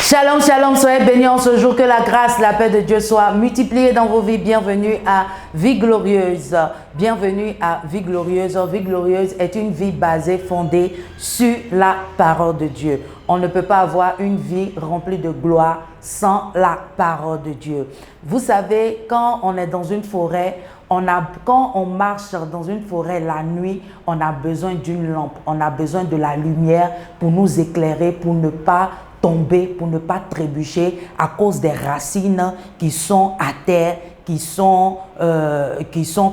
Shalom, shalom, soyez bénis en ce jour, que la grâce, la paix de Dieu soit multipliée dans vos vies. Bienvenue à Vie Glorieuse. Bienvenue à Vie Glorieuse. Vie Glorieuse est une vie basée, fondée sur la parole de Dieu. On ne peut pas avoir une vie remplie de gloire sans la parole de Dieu. Vous savez, quand on est dans une forêt, quand on marche dans une forêt la nuit, on a besoin d'une lampe, on a besoin de la lumière pour nous éclairer, pour ne pas tomber, pour ne pas trébucher à cause des racines qui sont à terre, qui sont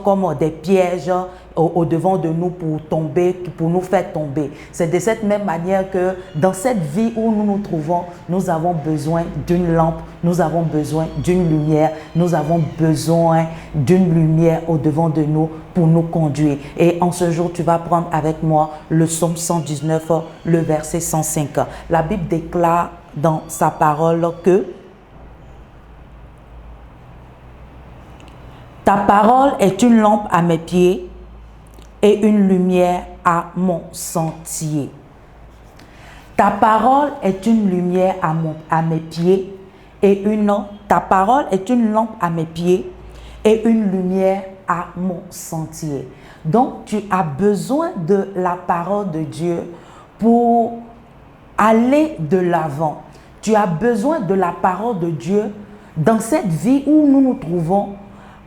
comme des pièges au devant de nous pour tomber, pour nous faire tomber. C'est de cette même manière que dans cette vie où nous nous trouvons, nous avons besoin d'une lampe, nous avons besoin d'une lumière, nous avons besoin d'une lumière au devant de nous pour nous conduire. Et en ce jour, tu vas prendre avec moi le psaume 119, le verset 105. La Bible déclare dans sa parole que ta parole est une lampe à mes pieds et une lumière à mon sentier. Ta parole est une lumière à mes pieds et ta parole est une lampe à mes pieds et une lumière à mon sentier. Donc, tu as besoin de la parole de Dieu pour aller de l'avant. Tu as besoin de la parole de Dieu dans cette vie où nous nous trouvons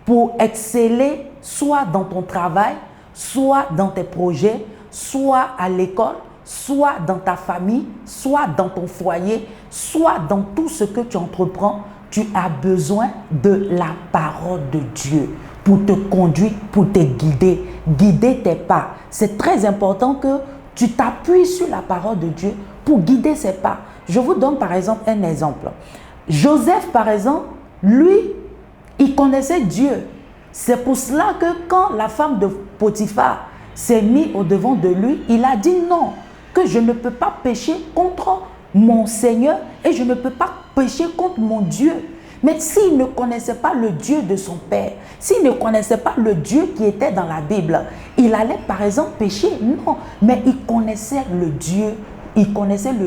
pour exceller soit dans ton travail, soit dans tes projets, soit à l'école, soit dans ta famille, soit dans ton foyer, soit dans tout ce que tu entreprends. Tu as besoin de la parole de Dieu pour te conduire, pour te guider tes pas. C'est très important que tu t'appuies sur la parole de Dieu pour guider ses pas. Je vous donne par exemple un exemple. Joseph, par exemple, lui, il connaissait Dieu. C'est pour cela que quand la femme de Potiphar s'est mise au devant de lui, il a dit non, que je ne peux pas pécher contre mon Seigneur et je ne peux pas pécher contre mon Dieu. Mais s'il ne connaissait pas le Dieu de son père, s'il ne connaissait pas le Dieu qui était dans la Bible, il allait par exemple pécher? Non, mais il connaissait le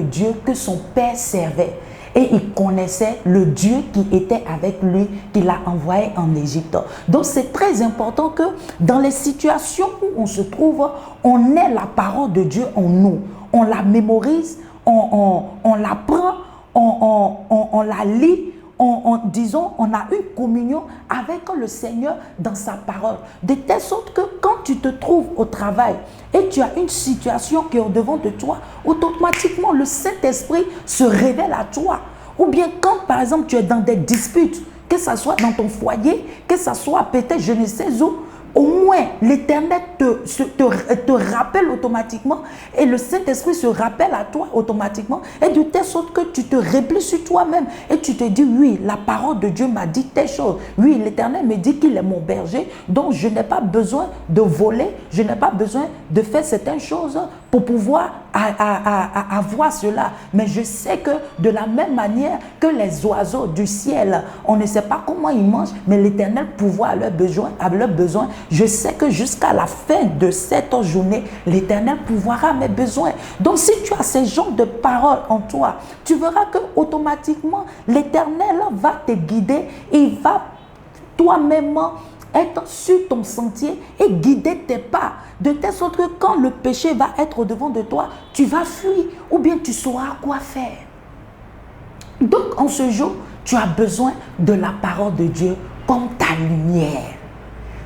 Dieu que son père servait. Et il connaissait le Dieu qui était avec lui, qui l'a envoyé en Égypte. Donc c'est très important que dans les situations où on se trouve, on ait la parole de Dieu en nous. On la mémorise, on la prend, on la lit. Disons, on a une communion avec le Seigneur dans sa parole. De telle sorte que quand tu te trouves au travail et tu as une situation qui est au devant de toi, automatiquement le Saint-Esprit se révèle à toi. Ou bien quand par exemple tu es dans des disputes, que ce soit dans ton foyer, que ce soit peut-être je ne sais où, au moins l'Éternel te rappelle automatiquement et le Saint-Esprit se rappelle à toi automatiquement et de telle sorte que tu te replies sur toi-même et tu te dis oui, la parole de Dieu m'a dit telle chose. Oui, l'Éternel me dit qu'il est mon berger, donc je n'ai pas besoin de voler, je n'ai pas besoin de faire certaines choses pour pouvoir avoir cela. Mais je sais que de la même manière que les oiseaux du ciel, on ne sait pas comment ils mangent, mais l'Éternel pourvoit à leurs besoins. Je sais que jusqu'à la fin de cette journée, l'Éternel pourvoira à mes besoins. Donc si tu as ces genres de paroles en toi, tu verras que automatiquement l'Éternel va te guider, il va toi-même être sur ton sentier et guider tes pas, de telle sorte que quand le péché va être au devant de toi, tu vas fuir ou bien tu sauras quoi faire. Donc en ce jour, tu as besoin de la parole de Dieu comme ta lumière.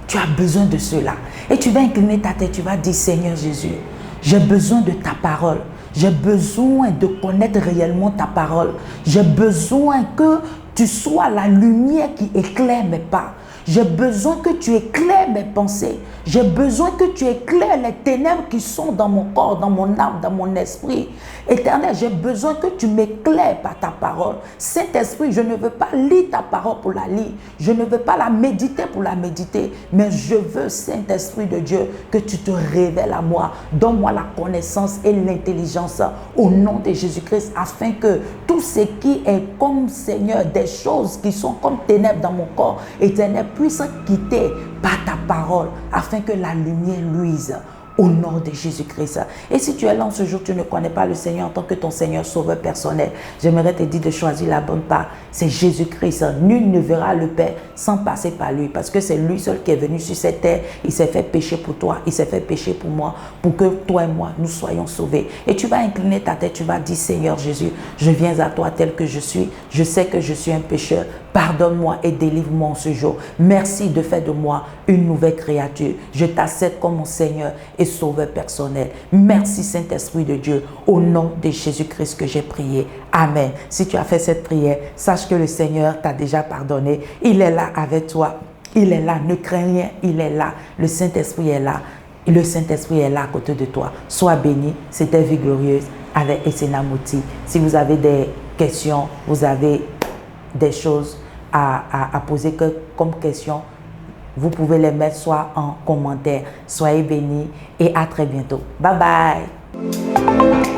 Tu as besoin de cela. Et tu vas incliner ta tête, tu vas dire Seigneur Jésus, j'ai besoin de ta parole. J'ai besoin de connaître réellement ta parole. J'ai besoin que tu sois la lumière qui éclaire mes pas. J'ai besoin que tu éclaires mes pensées. J'ai besoin que tu éclaires les ténèbres qui sont dans mon corps, dans mon âme, dans mon esprit. Éternel, j'ai besoin que tu m'éclaires par ta parole. Saint-Esprit, je ne veux pas lire ta parole pour la lire. Je ne veux pas la méditer pour la méditer. Mais je veux, Saint-Esprit de Dieu, que tu te révèles à moi. Donne-moi la connaissance et l'intelligence au nom de Jésus-Christ, afin que tout ce qui est comme Seigneur, des choses qui sont comme ténèbres dans mon corps, Éternel, puisse quitter par ta parole, afin que la lumière luise. Au nom de Jésus-Christ. Et si tu es là en ce jour, tu ne connais pas le Seigneur en tant que ton Seigneur sauveur personnel, j'aimerais te dire de choisir la bonne part. C'est Jésus-Christ. Nul ne verra le Père sans passer par lui. Parce que c'est lui seul qui est venu sur cette terre. Il s'est fait pécher pour toi. Il s'est fait pécher pour moi. Pour que toi et moi, nous soyons sauvés. Et tu vas incliner ta tête. Tu vas dire, Seigneur Jésus, je viens à toi tel que je suis. Je sais que je suis un pécheur. Pardonne-moi et délivre-moi en ce jour. Merci de faire de moi une nouvelle créature. Je t'accepte comme mon Seigneur et Sauveur personnel. Merci Saint-Esprit de Dieu. Au nom de Jésus-Christ que j'ai prié. Amen. Si tu as fait cette prière, sache que le Seigneur t'a déjà pardonné. Il est là avec toi. Il est là. Ne crains rien. Il est là. Le Saint-Esprit est là. Le Saint-Esprit est là à côté de toi. Sois béni. C'était Vie Glorieuse avec Essena Mouti. Si vous avez des questions, vous avez des choses à poser comme question, vous pouvez les mettre soit en commentaire. Soyez bénis et à très bientôt. Bye bye.